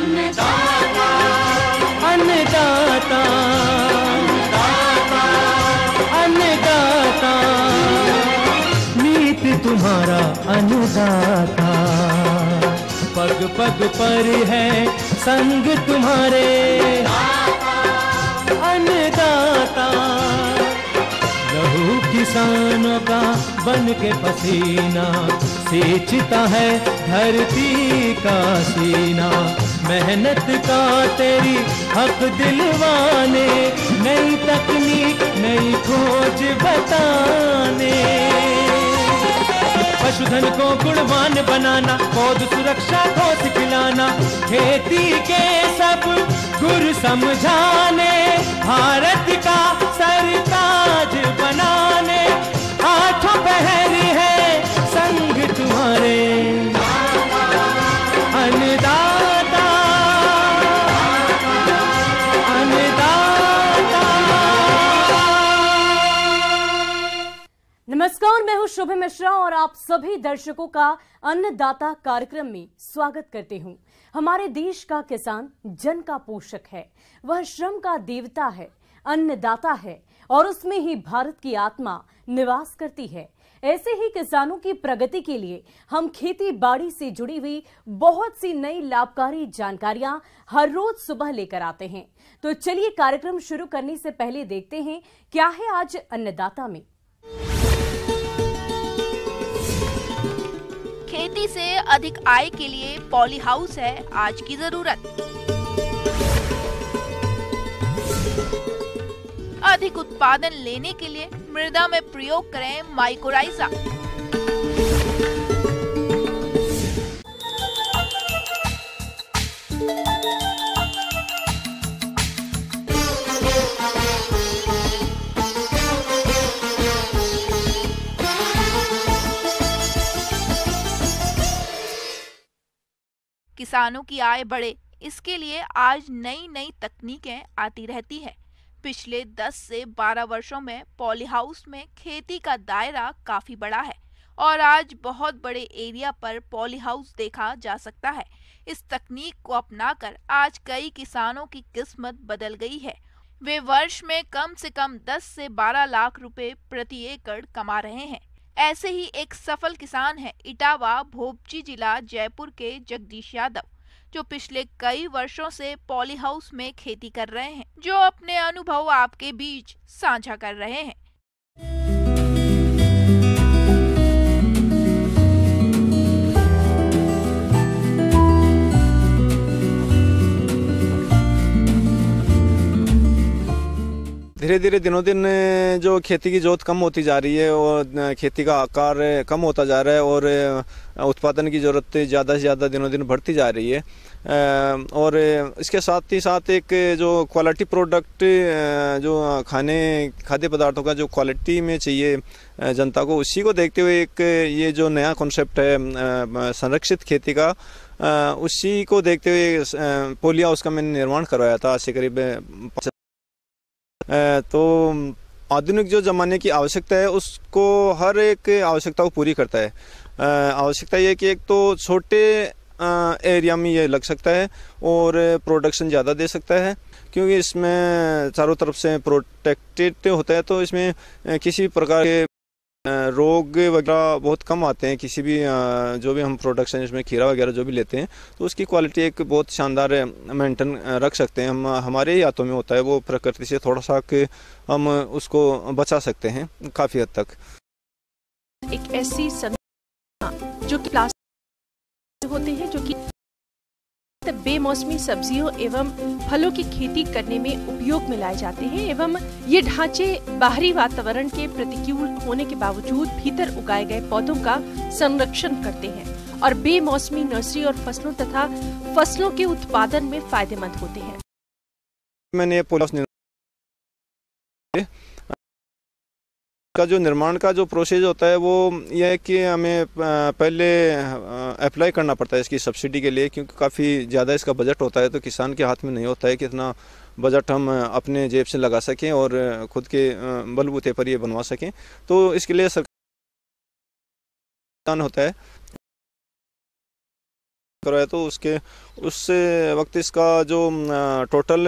अन्नदाता, अन्नदाता, अन्नदाता, नीत तुम्हारा अन्नदाता, पग पग पर है संग तुम्हारे अन्नदाता। लहू किसानों का बन के पसीना सींचता है धरती का सीना, मेहनत का तेरी हक दिलवाने, नई तकनीक नई खोज बताने। पशुधन को गुणवान बनाना, पौध सुरक्षा को सिखलाना, खेती के सब गुर समझाने, भारत का सरताज बनाने, आठों पहर है संग तुम्हारे अन्नदाता, अन्नदाता। नमस्कार, मैं हूं शुभ मिश्रा और आप सभी दर्शकों का अन्नदाता कार्यक्रम में स्वागत करती हूं। हमारे देश का किसान जन का पोषक है, वह श्रम का देवता है, अन्नदाता है और उसमें ही भारत की आत्मा निवास करती है। ऐसे ही किसानों की प्रगति के लिए हम खेती बाड़ी से जुड़ी हुई बहुत सी नई लाभकारी जानकारियां हर रोज सुबह लेकर आते हैं। तो चलिए कार्यक्रम शुरू करने से पहले देखते हैं क्या है आज अन्नदाता में। खेती से अधिक आय के लिए पॉली हाउस है आज की जरूरत। अधिक उत्पादन लेने के लिए मृदा में प्रयोग करें माइकोराइजा। किसानों की आय बढ़े, इसके लिए आज नई नई तकनीकें आती रहती है। पिछले 10 से 12 वर्षों में पॉली हाउस में खेती का दायरा काफी बड़ा है और आज बहुत बड़े एरिया पर पॉली हाउस देखा जा सकता है। इस तकनीक को अपनाकर आज कई किसानों की किस्मत बदल गई है। वे वर्ष में कम से कम 10 से 12 लाख रुपए प्रति एकड़ कमा रहे हैं। ऐसे ही एक सफल किसान है इटावा भोपची जिला जयपुर के जगदीश यादव, जो पिछले कई वर्षों से पॉली हाउस में खेती कर रहे हैं, जो अपने अनुभव आपके बीच साझा कर रहे हैं। धीरे धीरे दिनों दिन जो खेती की जोत कम होती जा रही है और खेती का आकार कम होता जा रहा है और उत्पादन की ज़रूरत ज़्यादा से ज़्यादा दिनों दिन बढ़ती जा रही है। और इसके साथ ही साथ एक जो क्वालिटी प्रोडक्ट जो खाद्य पदार्थों का जो क्वालिटी में चाहिए जनता को, उसी को देखते हुए एक ये जो नया कॉन्सेप्ट है संरक्षित खेती का, उसी को देखते हुए पॉली हाउस का मैंने निर्माण करवाया था आज से करीब। तो आधुनिक जो ज़माने की आवश्यकता है उसको हर एक आवश्यकता को पूरी करता है। आवश्यकता ये कि एक तो छोटे एरिया में ये लग सकता है और प्रोडक्शन ज़्यादा दे सकता है, क्योंकि इसमें चारों तरफ से प्रोटेक्टेड होता है, तो इसमें किसी प्रकार के रोग वगैरह बहुत कम आते हैं। किसी भी जो भी हम प्रोडक्शन इसमें खीरा वगैरह जो भी लेते हैं तो उसकी क्वालिटी एक बहुत शानदार मेंटेन रख सकते हैं हम। हमारे ही हाथों में होता है, वो प्रकृति से थोड़ा सा हम उसको बचा सकते हैं काफ़ी हद तक। एक ऐसी जो कि प्लास्टिक होते हैं, जो कि बेमौसमी सब्जियों एवं फलों की खेती करने में उपयोग में लाए जाते हैं एवं ये ढांचे बाहरी वातावरण के प्रतिकूल होने के बावजूद भीतर उगाए गए पौधों का संरक्षण करते हैं और बेमौसमी नर्सरी और फसलों के उत्पादन में फायदेमंद होते हैं। मैंने का जो निर्माण का जो प्रोसेस होता है वो यह है कि हमें पहले अप्लाई करना पड़ता है इसकी सब्सिडी के लिए, क्योंकि काफ़ी ज़्यादा इसका बजट होता है। तो किसान के हाथ में नहीं होता है कि इतना बजट हम अपने जेब से लगा सकें और खुद के बलबूते पर ये बनवा सकें। तो इसके लिए सरकार होता है करवाया तो उस वक्त इसका जो टोटल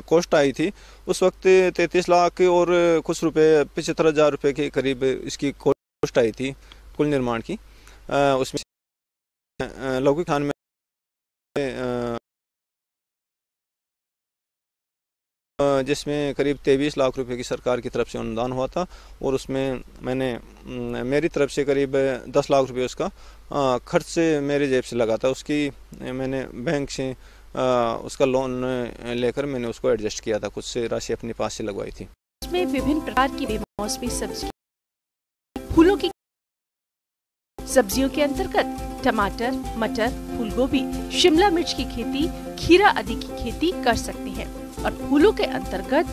कॉस्ट आई थी उस वक्त 33 लाख और कुछ रुपए 75,000 रुपये के करीब इसकी कॉस्ट आई थी कुल निर्माण की। उसमें लघु खान में जिसमें करीब 23 लाख रुपए की सरकार की तरफ से अनुदान हुआ था और उसमें मेरी तरफ से करीब 10 लाख रुपए उसका खर्च से मेरे जेब से लगा था। उसकी मैंने बैंक से उसका लोन लेकर मैंने उसको एडजस्ट किया था, कुछ से राशि अपने पास से लगवाई थी। इसमें विभिन्न प्रकार की बेमौसमी सब्जी, फूलों की सब्जियों के अंतर्गत टमाटर, मटर, फूलगोभी, शिमला मिर्च की खेती, खीरा आदि की खेती कर सकते हैं और फूलों के अंतर्गत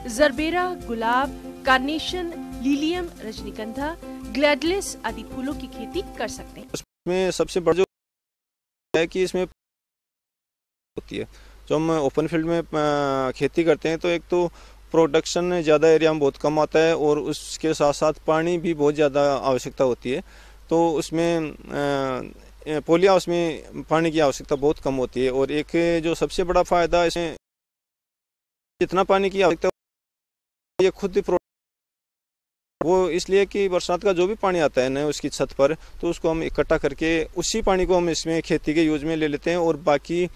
जरबेरा, गुलाब, कार्नेशन, लिलियम, रजनीगंधा, ग्लैडलेस आदि फूलों की खेती कर सकते हैं। इसमें सबसे बड़ा जो है कि इसमें होती है, जो हम ओपन फील्ड में खेती करते हैं तो एक तो प्रोडक्शन ज़्यादा एरिया में बहुत कम आता है और उसके साथ साथ पानी भी बहुत ज़्यादा आवश्यकता होती है। तो उसमें पोली हाउस में पानी की आवश्यकता बहुत कम होती है और एक जो सबसे बड़ा फ़ायदा इसमें जितना पानी की आवश्यकता ये खुद वो इसलिए कि बरसात का जो भी पानी आता है ना उसकी छत पर, तो उसको हम इकट्ठा करके उसी पानी को हम इसमें खेती के यूज में ले लेते हैं और बाकी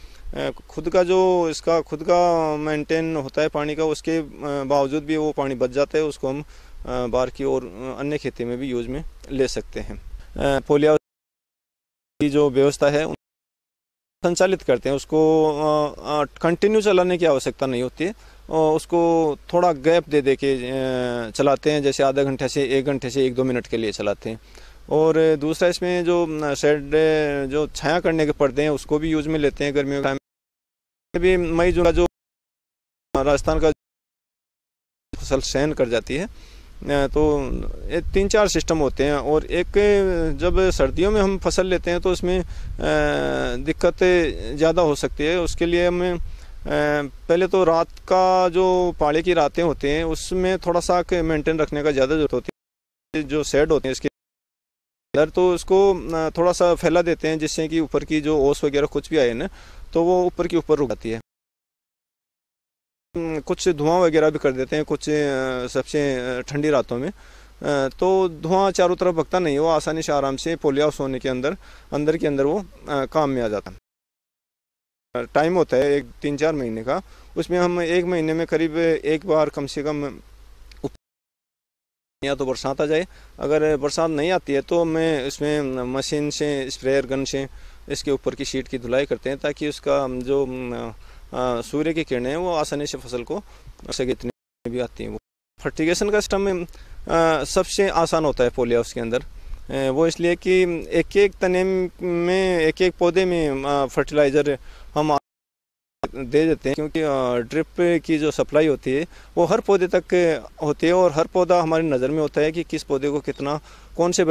खुद का जो इसका खुद का मेंटेन होता है पानी का, उसके बावजूद भी वो पानी बच जाता है, उसको हम बाहर की और अन्य खेती में भी यूज में ले सकते हैं। पोली हाउस की जो व्यवस्था है संचालित करते हैं, उसको कंटिन्यू चलाने की आवश्यकता नहीं होती है, उसको थोड़ा गैप दे के चलाते हैं, जैसे आधा घंटे से 1 घंटे से 1-2 मिनट के लिए चलाते हैं। और दूसरा इसमें जो शेड जो छाया करने के पर्दे हैं उसको भी यूज में लेते हैं। गर्मियों का भी मई जून का जो राजस्थान का फसल सहन कर जाती है, तो ये 3-4 सिस्टम होते हैं और एक जब सर्दियों में हम फसल लेते हैं तो उसमें दिक्कतें ज़्यादा हो सकती है। उसके लिए हमें पहले तो रात का जो पाले की रातें होती हैं उसमें थोड़ा सा मेंटेन रखने का ज़्यादा जरूरत होती है। जो शेड होते हैं इसके अंदर तो उसको थोड़ा सा फैला देते हैं जिससे कि ऊपर की जो ओस वगैरह कुछ भी आए ना तो वो ऊपर की ऊपर रुक जाती है। कुछ धुआं वगैरह भी कर देते हैं कुछ सबसे ठंडी रातों में, तो धुआं चारों तरफ भगता नहीं, वो आसानी से आराम से पोली हाउस होने के अंदर के अंदर वो काम में आ जाता है। टाइम होता है 3-4 महीने का, उसमें हम 1 महीने में करीब 1 बार कम से कम या तो बरसात आ जाए, अगर बरसात नहीं आती है तो मैं इसमें मशीन से स्प्रेयर गन से इसके ऊपर की शीट की धुलाई करते हैं ताकि उसका जो सूर्य की किरणें हैं वो आसानी से फसल को जितनी भी आती हैं वो। फर्टिगेशन का सिस्टम में सबसे आसान होता है पोली हाउस के अंदर, वो इसलिए कि एक तने में एक पौधे में फर्टिलाइज़र हम दे देते हैं, क्योंकि ड्रिप की जो सप्लाई होती है वो हर पौधे तक होती है और हर पौधा हमारी नज़र में होता है कि किस पौधे को कितना कौन से,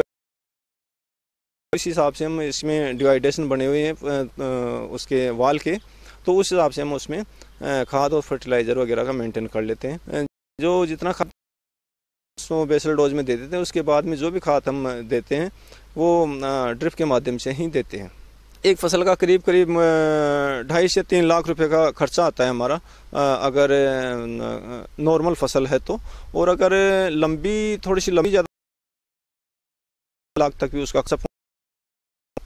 इस हिसाब से हम इसमें डिवाइडेशन बने हुए हैं उसके वाल के, तो उस हिसाब से हम उसमें खाद और फर्टिलाइज़र वगैरह का मेंटेन कर लेते हैं। जो जितना खाद बेसल डोज में दे देते हैं, उसके बाद में जो भी खाद हम देते हैं वो ड्रिप के माध्यम से ही देते हैं। एक फसल का करीब 2.5 से 3 लाख रुपए का खर्चा आता है हमारा, अगर नॉर्मल फसल है तो, और अगर थोड़ी सी लंबी ज़्यादा लाख तक भी उसका खर्चा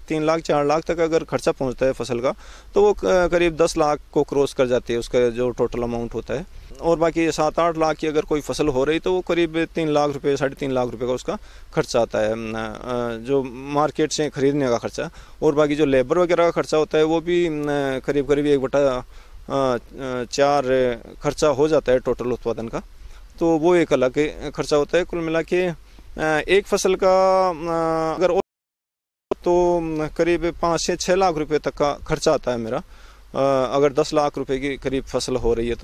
3 लाख 4 लाख तक अगर खर्चा पहुंचता है फसल का तो वो करीब 10 लाख को क्रॉस कर जाती है उसका जो टोटल अमाउंट होता है। और बाकी 7-8 लाख की अगर कोई फसल हो रही तो वो करीब 3 लाख रुपए 3.5 लाख रुपए का उसका खर्चा आता है, जो मार्केट से खरीदने का खर्चा। और बाकी जो लेबर वगैरह का खर्चा होता है वो भी करीब 1/4 खर्चा हो जाता है टोटल उत्पादन का, तो वो एक अलग खर्चा होता है। कुल मिला के एक फसल का अगर तो करीब 5 से 6 लाख रुपए तक का खर्चा आता है मेरा, अगर 10 लाख रुपए की करीब फसल हो रही है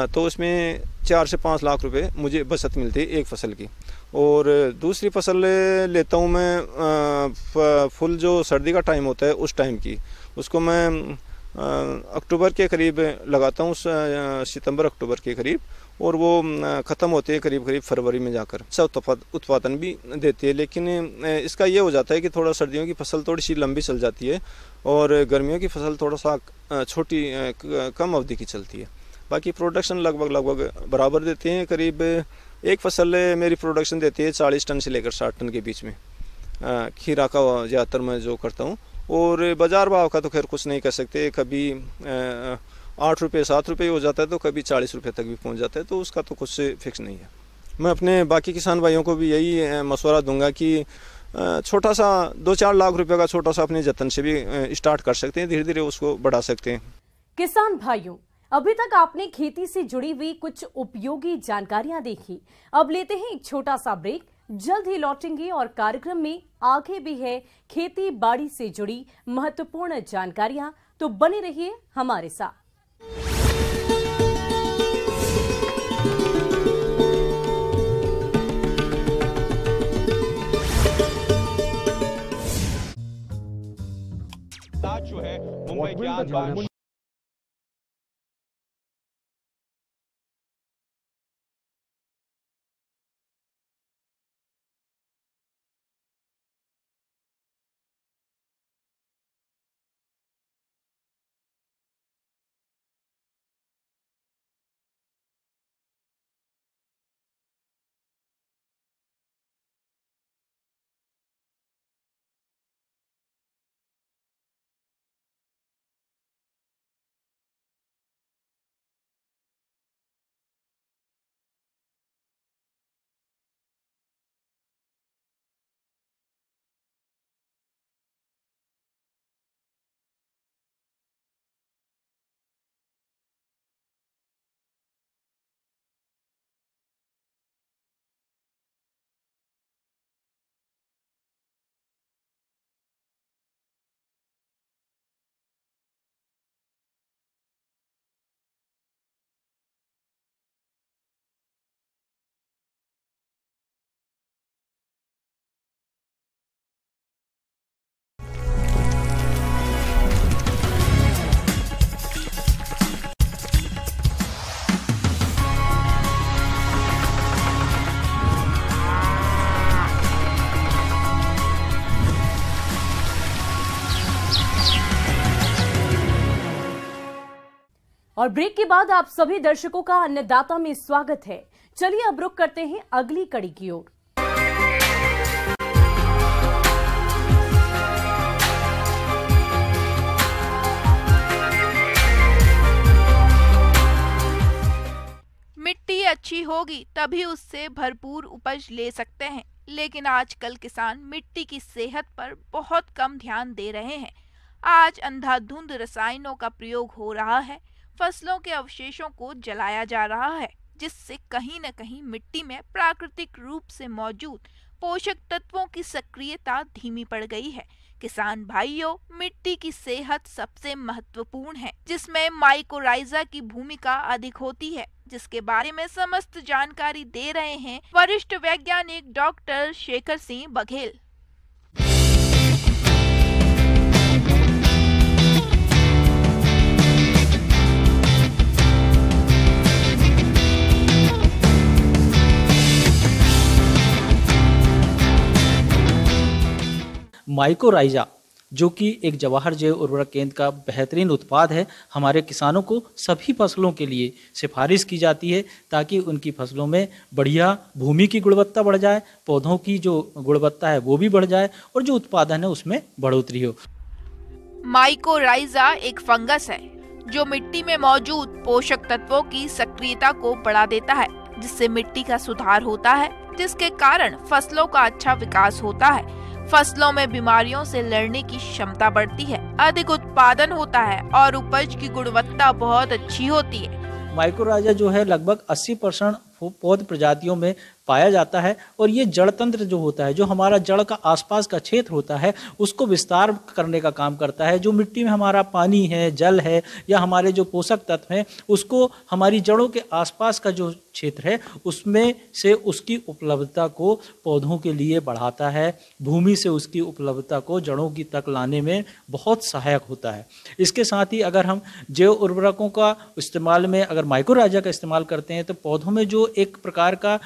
तो उसमें 4 से 5 लाख रुपए मुझे बचत मिलती है एक फसल की। और दूसरी फसल लेता हूँ मैं फुल जो सर्दी का टाइम होता है उस टाइम की, उसको मैं अक्टूबर के करीब लगाता हूँ, सितंबर अक्टूबर के करीब, और वो ख़त्म होते हैं करीब करीब फरवरी में जाकर। अच्छा उत्पादन भी देती है, लेकिन इसका ये हो जाता है कि थोड़ा सर्दियों की फसल थोड़ी सी लंबी चल जाती है और गर्मियों की फसल थोड़ा सा छोटी कम अवधि की चलती है। बाकी प्रोडक्शन लगभग बराबर देते हैं। करीब एक फसल मेरी प्रोडक्शन देती है 40 टन से लेकर 60 टन के बीच में। खीरा का ज़्यादातर मैं जो करता हूँ, और बाज़ार भाव का तो खैर कुछ नहीं कर सकते। कभी 8 रुपये 7 रुपये हो जाता है, तो कभी 40 रुपये तक भी पहुँच जाता है, तो उसका तो कुछ फिक्स नहीं है। मैं अपने बाकी किसान भाइयों को भी यही मशवरा दूंगा कि छोटा सा 2-4 लाख रुपए का छोटा सा अपने जतन से भी स्टार्ट कर सकते हैं, धीरे धीरे उसको बढ़ा सकते हैं। किसान भाइयों, अभी तक आपने खेती से जुड़ी हुई कुछ उपयोगी जानकारियां देखी। अब लेते हैं एक छोटा सा ब्रेक, जल्द ही लौटेंगे और कार्यक्रम में आगे भी है खेती बाड़ी से जुड़ी महत्वपूर्ण जानकारियां, तो बने रहिए हमारे साथ। जो है मुंबई के और ब्रेक के बाद आप सभी दर्शकों का अन्नदाता में स्वागत है। चलिए अब रुक करते हैं अगली कड़ी की ओर। मिट्टी अच्छी होगी तभी उससे भरपूर उपज ले सकते हैं, लेकिन आजकल किसान मिट्टी की सेहत पर बहुत कम ध्यान दे रहे हैं। आज अंधाधुंध रसायनों का प्रयोग हो रहा है, फसलों के अवशेषों को जलाया जा रहा है, जिससे कहीं न कहीं मिट्टी में प्राकृतिक रूप से मौजूद पोषक तत्वों की सक्रियता धीमी पड़ गई है। किसान भाइयों, मिट्टी की सेहत सबसे महत्वपूर्ण है, जिसमें माइकोराइजा की भूमिका अधिक होती है, जिसके बारे में समस्त जानकारी दे रहे हैं वरिष्ठ वैज्ञानिक डॉक्टर शेखर सिंह बघेल। माइकोराइजा, जो कि एक जवाहर जैव उर्वरक केंद्र का बेहतरीन उत्पाद है, हमारे किसानों को सभी फसलों के लिए सिफारिश की जाती है, ताकि उनकी फसलों में बढ़िया भूमि की गुणवत्ता बढ़ जाए, पौधों की जो गुणवत्ता है वो भी बढ़ जाए और जो उत्पादन है उसमें बढ़ोतरी हो। माइकोराइजा एक फंगस है जो मिट्टी में मौजूद पोषक तत्वों की सक्रियता को बढ़ा देता है, जिससे मिट्टी का सुधार होता है, जिसके कारण फसलों का अच्छा विकास होता है। फसलों में बीमारियों से लड़ने की क्षमता बढ़ती है, अधिक उत्पादन होता है और उपज की गुणवत्ता बहुत अच्छी होती है। माइकोराइजा जो है लगभग 80% पौध प्रजातियों में पाया जाता है। और ये जड़ तंत्र जो होता है, जो हमारा जड़ का आसपास का क्षेत्र होता है, उसको विस्तार करने का काम करता है। जो मिट्टी में हमारा पानी है, जल है, या हमारे जो पोषक तत्व हैं, उसको हमारी जड़ों के आसपास का जो क्षेत्र है उसमें से उसकी उपलब्धता को पौधों के लिए बढ़ाता है। भूमि से उसकी उपलब्धता को जड़ों की तक लाने में बहुत सहायक होता है। इसके साथ ही अगर हम जैव उर्वरकों का इस्तेमाल में अगर माइकोराइजा का इस्तेमाल करते हैं, तो पौधों में जो एक प्रकार का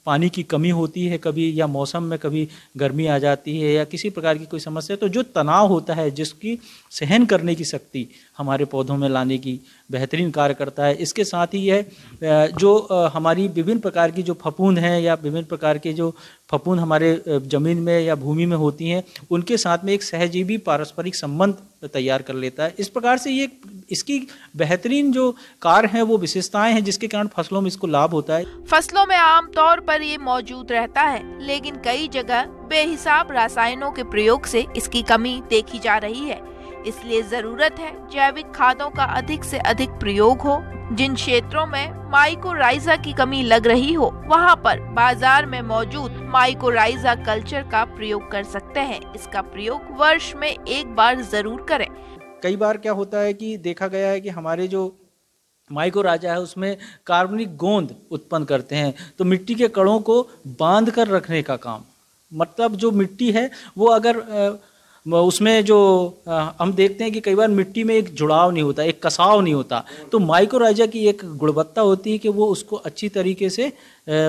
पानी की कमी होती है कभी, या मौसम में कभी गर्मी आ जाती है या किसी प्रकार की कोई समस्या, तो जो तनाव होता है, जिसकी सहन करने की शक्ति हमारे पौधों में लाने की बेहतरीन कार्य करता है। इसके साथ ही यह जो हमारी विभिन्न प्रकार की जो फफूंद हैं या विभिन्न प्रकार के जो फफूंद हमारे जमीन में या भूमि में होती हैं, उनके साथ में एक सहजीवी पारस्परिक संबंध तैयार कर लेता है। इस प्रकार से ये इसकी बेहतरीन जो कार्य हैं वो विशेषताएं हैं, जिसके कारण फसलों में इसको लाभ होता है। फसलों में आमतौर पर ये मौजूद रहता है, लेकिन कई जगह बेहिसाब रसायनों के प्रयोग से इसकी कमी देखी जा रही है। इसलिए जरूरत है जैविक खादों का अधिक से अधिक प्रयोग हो। जिन क्षेत्रों में माइकोराइजा की कमी लग रही हो, वहां पर बाजार में मौजूद माइकोराइजा कल्चर का प्रयोग कर सकते हैं। इसका प्रयोग वर्ष में एक बार जरूर करें। कई बार क्या होता है कि देखा गया है कि हमारे जो माइकोराइजा है उसमें कार्बनिक गोंद उत्पन्न करते हैं, तो मिट्टी के कणों को बांध कर रखने का काम, मतलब जो मिट्टी है वो अगर उसमें जो हम देखते हैं कि कई बार मिट्टी में एक जुड़ाव नहीं होता, एक कसाव नहीं होता, तो माइकोराइजा की एक गुणवत्ता होती है कि वो उसको अच्छी तरीके से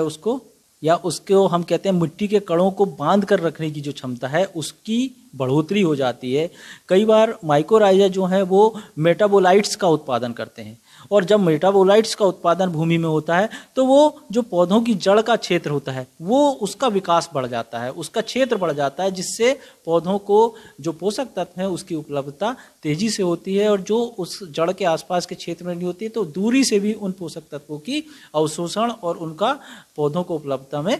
उसको हम कहते हैं मिट्टी के कणों को बांध कर रखने की जो क्षमता है उसकी बढ़ोतरी हो जाती है। कई बार माइकोराइजा जो है वो मेटाबोलाइट्स का उत्पादन करते हैं, और जब मेटाबोलाइट्स का उत्पादन भूमि में होता है तो वो जो पौधों की जड़ का क्षेत्र होता है वो उसका विकास बढ़ जाता है, उसका क्षेत्र बढ़ जाता है, जिससे पौधों को जो पोषक तत्व हैं उसकी उपलब्धता तेजी से होती है, और जो उस जड़ के आसपास के क्षेत्र में नहीं होती तो दूरी से भी उन पोषक तत्वों की अवशोषण और उनका पौधों को उपलब्धता में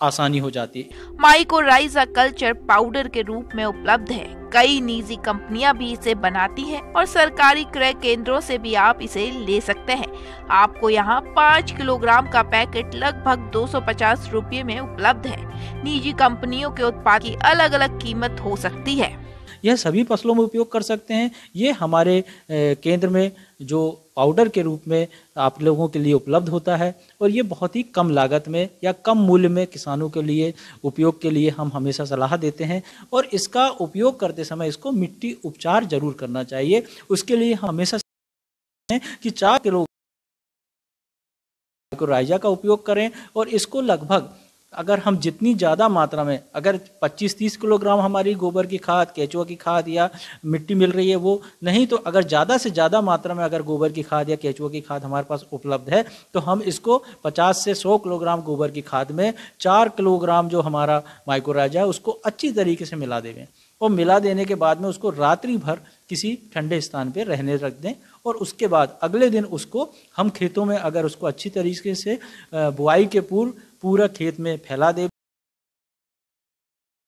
आसानी हो जाती है। माइकोराइजा कल्चर पाउडर के रूप में उपलब्ध है। कई निजी कंपनियां भी इसे बनाती हैं और सरकारी क्रय केंद्रों से भी आप इसे ले सकते हैं। आपको यहाँ 5 किलोग्राम का पैकेट लगभग 250 रुपये में उपलब्ध है। निजी कंपनियों के उत्पाद की अलग अलग कीमत हो सकती है। यह सभी फसलों में उपयोग कर सकते हैं। ये हमारे केंद्र में जो पाउडर के रूप में आप लोगों के लिए उपलब्ध होता है, और ये बहुत ही कम लागत में या कम मूल्य में किसानों के लिए उपयोग के लिए हम हमेशा सलाह देते हैं। और इसका उपयोग करते समय इसको मिट्टी उपचार जरूर करना चाहिए। उसके लिए हम हमेशा कि 4 किलो माइकोराइजा का उपयोग करें, और इसको लगभग अगर हम जितनी ज़्यादा मात्रा में, अगर 25-30 किलोग्राम हमारी गोबर की खाद, केचुआ की खाद या मिट्टी मिल रही है वो नहीं, तो अगर ज़्यादा से ज़्यादा मात्रा में अगर गोबर की खाद या केचुआ की खाद हमारे पास उपलब्ध है तो हम इसको 50 से 100 किलोग्राम गोबर की खाद में 4 किलोग्राम जो हमारा माइकोराइजा है उसको अच्छी तरीके से मिला देंगे, और मिला देने के बाद में उसको रात्रि भर किसी ठंडे स्थान पर रहने रख दें, और उसके बाद अगले दिन उसको हम खेतों में अगर उसको अच्छी तरीके से बुआई के पूर्व पूरा खेत में फैला दे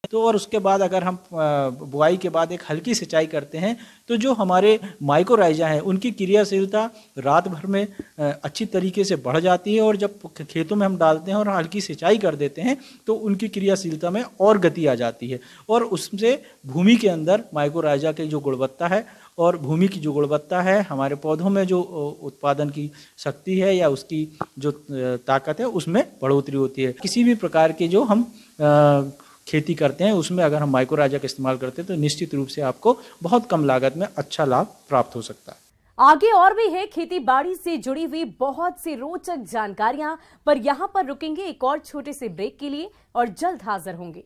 तो, और उसके बाद अगर हम बुआई के बाद एक हल्की सिंचाई करते हैं तो जो हमारे माइकोराइजा हैं उनकी क्रियाशीलता रात भर में अच्छी तरीके से बढ़ जाती है, और जब खेतों में हम डालते हैं और हल्की सिंचाई कर देते हैं तो उनकी क्रियाशीलता में और गति आ जाती है, और उससे भूमि के अंदर माइकोराइजा की जो गुणवत्ता है और भूमि की जो गुणवत्ता है, हमारे पौधों में जो उत्पादन की शक्ति है या उसकी जो ताकत है उसमें बढ़ोतरी होती है। किसी भी प्रकार के जो हम खेती करते हैं उसमें अगर हम माइकोराइजा का इस्तेमाल करते हैं तो निश्चित रूप से आपको बहुत कम लागत में अच्छा लाभ प्राप्त हो सकता है। आगे और भी है खेती बाड़ी से जुड़ी हुई बहुत सी रोचक जानकारियां, पर यहां पर रुकेंगे एक और छोटे से ब्रेक के लिए और जल्द हाजिर होंगे।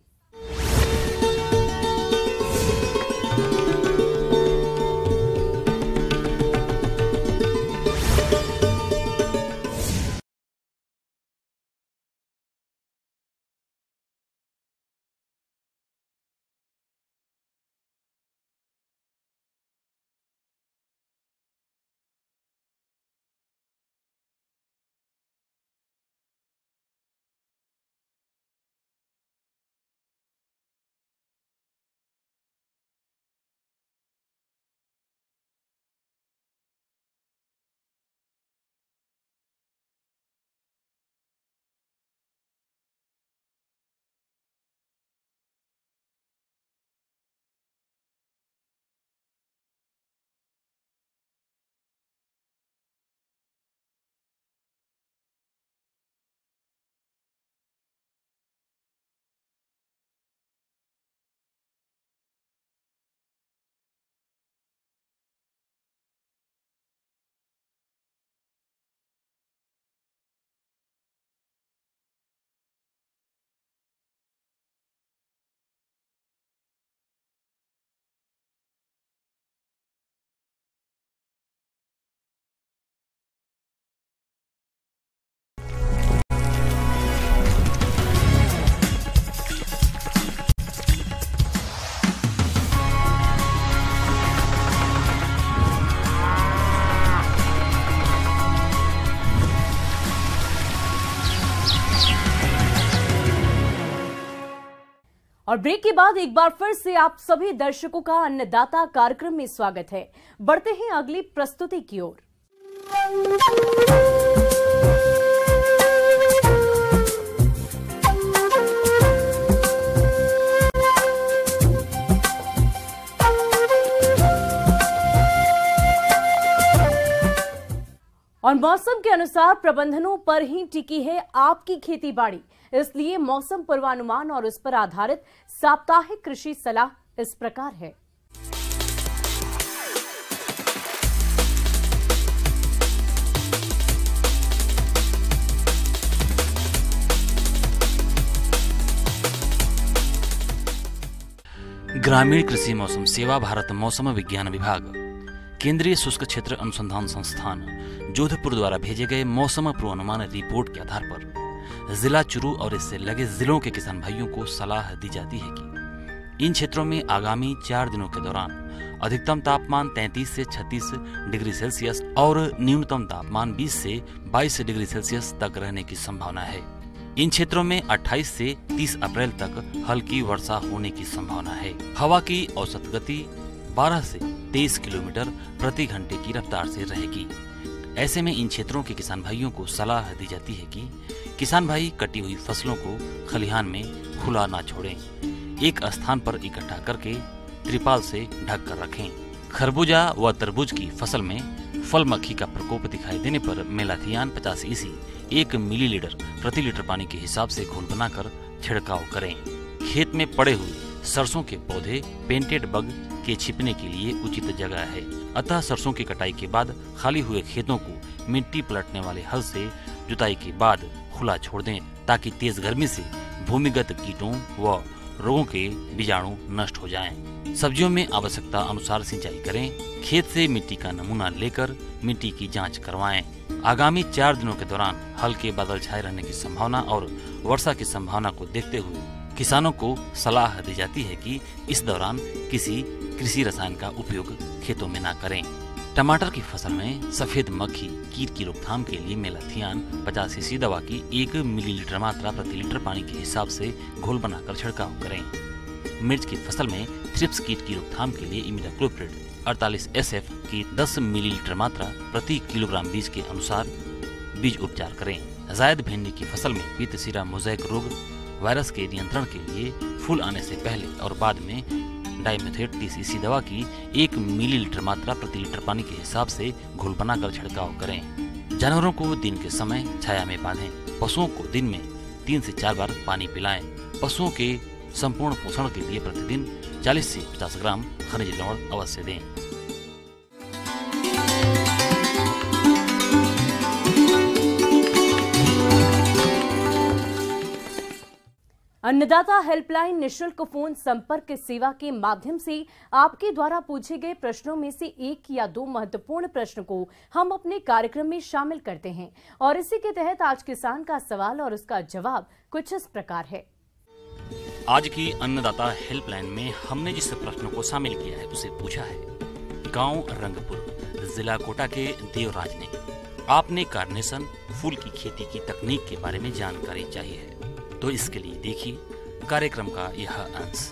और ब्रेक के बाद एक बार फिर से आप सभी दर्शकों का अन्नदाता कार्यक्रम में स्वागत है। बढ़ते हैं अगली प्रस्तुति की ओर। और मौसम के अनुसार प्रबंधनों पर ही टिकी है आपकी खेती बाड़ी, इसलिए मौसम पूर्वानुमान और उस पर आधारित साप्ताहिक कृषि सलाह इस प्रकार है। ग्रामीण कृषि मौसम सेवा, भारत मौसम विज्ञान विभाग, केंद्रीय शुष्क क्षेत्र अनुसंधान संस्थान जोधपुर द्वारा भेजे गए मौसम पूर्वानुमान रिपोर्ट के आधार पर जिला चुरू और इससे लगे जिलों के किसान भाइयों को सलाह दी जाती है कि इन क्षेत्रों में आगामी 4 दिनों के दौरान अधिकतम तापमान 33 से 36 डिग्री सेल्सियस और न्यूनतम तापमान 20 से 22 डिग्री सेल्सियस तक रहने की संभावना है। इन क्षेत्रों में 28 से 30 अप्रैल तक हल्की वर्षा होने की संभावना है। हवा की औसत गति 12 से 23 किलोमीटर प्रति घंटे की रफ्तार से रहेगी। ऐसे में इन क्षेत्रों के किसान भाइयों को सलाह दी जाती है कि किसान भाई कटी हुई फसलों को खलिहान में खुला ना छोड़ें, एक स्थान पर इकट्ठा करके त्रिपाल से ढक कर रखें। खरबूजा व तरबूज की फसल में फल मक्खी का प्रकोप दिखाई देने पर मेलाथियान 50 EC 1 मिलीलीटर प्रति लीटर पानी के हिसाब से घोल बनाकर छिड़काव करें। खेत में पड़े हुए सरसों के पौधे पेंटेड बग के छिपने के लिए उचित जगह है, अतः सरसों की कटाई के बाद खाली हुए खेतों को मिट्टी पलटने वाले हल से जुताई के बाद खुला छोड़ दें, ताकि तेज गर्मी से भूमिगत कीटों व रोगों के बीजाणु नष्ट हो जाएं। सब्जियों में आवश्यकता अनुसार सिंचाई करें। खेत से मिट्टी का नमूना लेकर मिट्टी की जांच करवाएं। आगामी 4 दिनों के दौरान हल्के बादल छाए रहने की संभावना और वर्षा की संभावना को देखते हुए किसानों को सलाह दी जाती है कि इस दौरान किसी कृषि रसायन का उपयोग खेतों में न करें। टमाटर की फसल में सफेद मक्खी कीट की रोकथाम के लिए मेलाथियान 50 EC दवा की 1 मिलीलीटर मात्रा प्रति लीटर पानी के हिसाब से घोल बनाकर छिड़काव करें। मिर्च की फसल में थ्रिप्स कीट की रोकथाम के लिए इमिडाक्लोप्रिड 48 SF की 10 मिलीलीटर मात्रा प्रति किलोग्राम बीज के अनुसार बीज उपचार करें। जायद भिंडी की फसल में पीतसीरा मोज़ेक रोग वायरस के नियंत्रण के लिए फूल आने से पहले और बाद में डाइमेथेट 30 EC दवा की 1 मिलीलीटर मात्रा प्रति लीटर पानी के हिसाब से घोल बनाकर छिड़काव करें। जानवरों को दिन के समय छाया में बांधें। पशुओं को दिन में 3 से 4 बार पानी पिलाएं। पशुओं के संपूर्ण पोषण के लिए प्रतिदिन 40 से 50 ग्राम खनिज लवण अवश्य दें। अन्नदाता हेल्पलाइन निशुल्क फोन संपर्क सेवा के माध्यम से आपके द्वारा पूछे गए प्रश्नों में से 1 या 2 महत्वपूर्ण प्रश्न को हम अपने कार्यक्रम में शामिल करते हैं और इसी के तहत आज किसान का सवाल और उसका जवाब कुछ इस प्रकार है। आज की अन्नदाता हेल्पलाइन में हमने जिस प्रश्न को शामिल किया है उसे पूछा है गांव रंगपुर, जिला कोटा के देवराज ने। आपने कार्नेशन फूल की खेती की तकनीक के बारे में जानकारी चाहिए है, तो इसके लिए देखिए कार्यक्रम का यह अंश।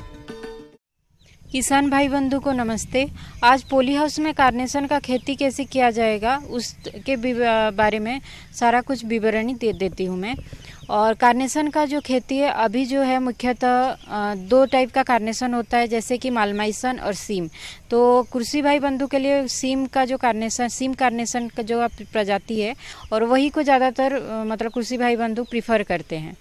किसान भाई बंधु को नमस्ते। आज पॉली हाउस में कार्नेशन का खेती कैसे किया जाएगा उसके बारे में सारा कुछ विवरणी दे देती हूँ मैं। और कार्नेशन का जो खेती है अभी जो है मुख्यतः 2 टाइप का कार्नेशन होता है, जैसे कि मालमाइसन और सीम। तो कृषि भाई बंधु के लिए सीम कार्नेशन का जो प्रजाति है और वही को ज़्यादातर मतलब कृषि भाई बंधु प्रीफर करते हैं।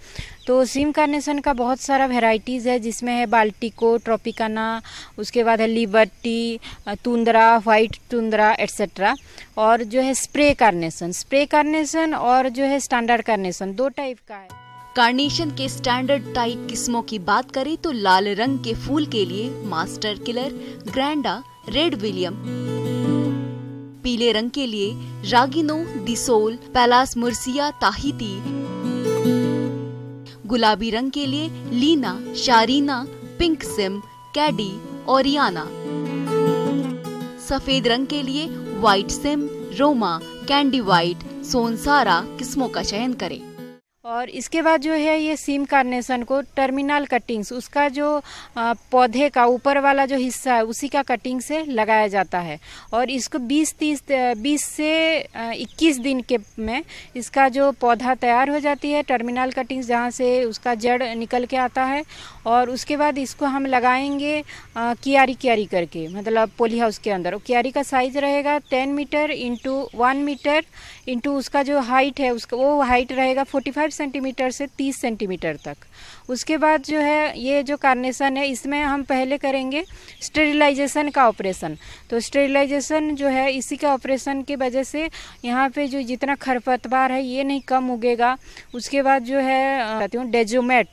तो सीम कार्नेशन का बहुत सारा वेराइटीज़ है, जिसमें है बाल्टिको, ट्रॉपिकाना, उसके बाद है liberty, tundra, white tundra etcetera. और जो है स्प्रे कार्नेशन और जो है स्टैंडर्ड कार्नेशन 2 टाइप का है। कार्नेशन के स्टैंडर्ड टाइप किस्मों की बात करें तो लाल रंग के फूल के लिए मास्टर किलर, ग्रैंडा, रेड विलियम। पीले रंग के लिए रागिनो, डिसोल, पैलास मुर्सिया, ताहिती। गुलाबी रंग के लिए Lina, Sharina, pink Sim, Caddy, Oriana. सफेद रंग के लिए white Sim, Roma, candy white, सोनसारा किस्मों का चयन करें। और इसके बाद जो है ये सीम कार्नेशन को टर्मिनल कटिंग्स, उसका जो पौधे का ऊपर वाला जो हिस्सा है उसी का कटिंग से लगाया जाता है। और इसको 20 से 21 दिन के में इसका जो पौधा तैयार हो जाती है, टर्मिनल कटिंग्स जहाँ से उसका जड़ निकल के आता है। और उसके बाद इसको हम लगाएंगे क्यारी करके, मतलब पॉली हाउस के अंदर। क्यारी का साइज रहेगा 10 मीटर इंटू 1 मीटर इंटू उसका जो हाइट है उसका वो हाइट रहेगा 45 सेंटीमीटर से 30 सेंटीमीटर तक। उसके बाद जो है ये जो कार्नेशन है इसमें हम पहले करेंगे स्टेरिलाइजेशन का ऑपरेशन। तो स्टेरिलाइजेशन जो है इसी का ऑपरेशन की वजह से यहाँ पे जो जितना खरपतवार है ये नहीं कम उगेगा। उसके बाद जो है डेजोमेट,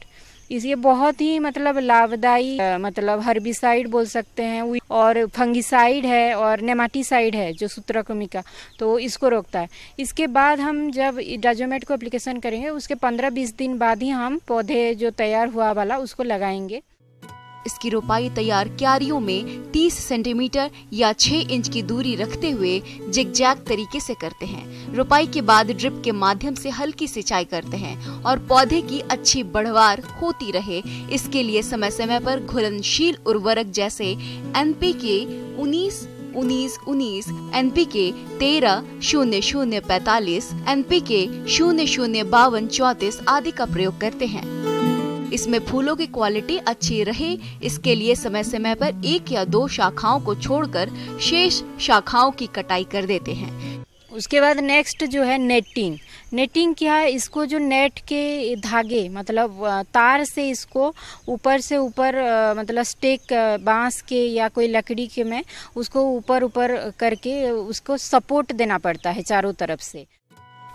ये बहुत ही मतलब लाभदायी मतलब हर्बिसाइड बोल सकते हैं, और फंगिसाइड है और नेमाटीसाइड है जो सूत्रकृमि का, तो इसको रोकता है। इसके बाद हम जब डाइजोमेट को एप्लीकेशन करेंगे उसके 15-20 दिन बाद ही हम पौधे जो तैयार हुआ वाला उसको लगाएंगे। इसकी रोपाई तैयार क्यारियों में 30 सेंटीमीटर या 6 इंच की दूरी रखते हुए जिगजैग तरीके से करते हैं। रोपाई के बाद ड्रिप के माध्यम से हल्की सिंचाई करते हैं और पौधे की अच्छी बढ़वार होती रहे इसके लिए समय समय पर घुलनशील उर्वरक जैसे NPK 19-19-19, NPK 13-00-45, NPK 00-52-34 आदि का प्रयोग करते हैं। इसमें फूलों की क्वालिटी अच्छी रहे इसके लिए समय समय पर 1 या 2 शाखाओं को छोड़कर शेष शाखाओं की कटाई कर देते हैं। उसके बाद नेक्स्ट जो है नेटिंग क्या है, इसको जो नेट के धागे मतलब तार से इसको ऊपर से ऊपर मतलब स्टेक बांस के या कोई लकड़ी के में उसको ऊपर करके उसको सपोर्ट देना पड़ता है चारों तरफ से।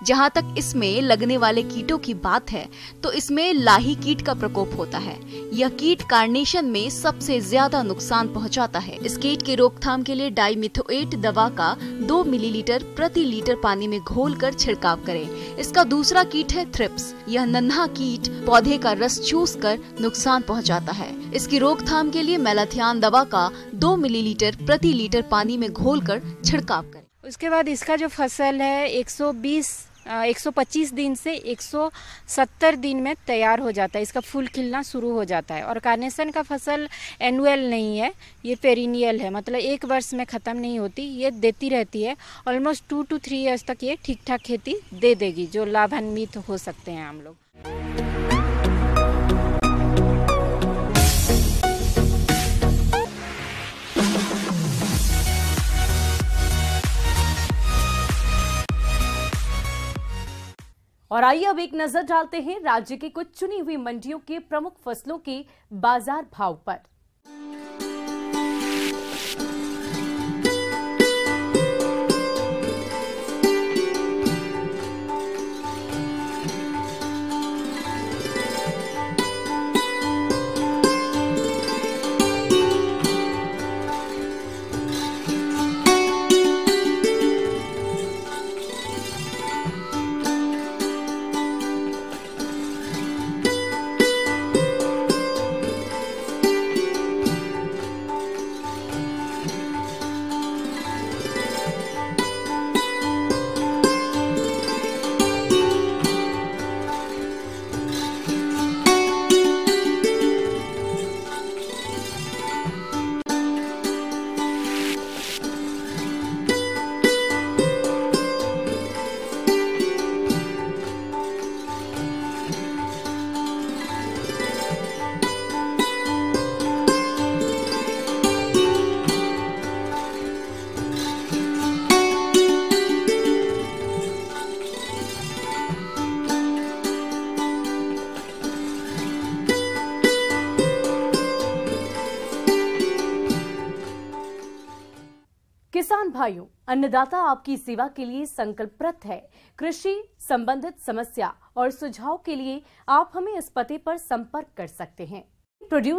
जहाँ तक इसमें लगने वाले कीटों की बात है तो इसमें लाही कीट का प्रकोप होता है। यह कीट कार्नेशन में सबसे ज्यादा नुकसान पहुँचाता है। इस कीट की रोकथाम के लिए डाइमिथोएट दवा का 2 मिलीलीटर प्रति लीटर पानी में घोलकर छिड़काव करें। इसका दूसरा कीट है थ्रिप्स। यह नन्हा कीट पौधे का रस चूसकर नुकसान पहुँचाता है। इसकी रोकथाम के लिए मेलाथियान दवा का 2 मिलीलीटर प्रति लीटर पानी में घोलकर छिड़काव करें। उसके बाद इसका जो फसल है 125 दिन से 170 दिन में तैयार हो जाता है, इसका फूल खिलना शुरू हो जाता है। और कार्नेशन का फसल एनुअल नहीं है, ये पेरिनियल है, मतलब 1 वर्ष में ख़त्म नहीं होती, ये देती रहती है। ऑलमोस्ट 2 to 3 ईयर्स तक ये ठीक ठाक खेती दे देगी जो लाभान्वित हो सकते हैं हम लोग। और आइए अब एक नजर डालते हैं राज्य की कुछ चुनी हुई मंडियों के प्रमुख फसलों के बाजार भाव पर। किसान भाइयों, अन्नदाता आपकी सेवा के लिए संकल्परत है। कृषि संबंधित समस्या और सुझाव के लिए आप हमें इस पते पर संपर्क कर सकते हैं। प्रोड्यूस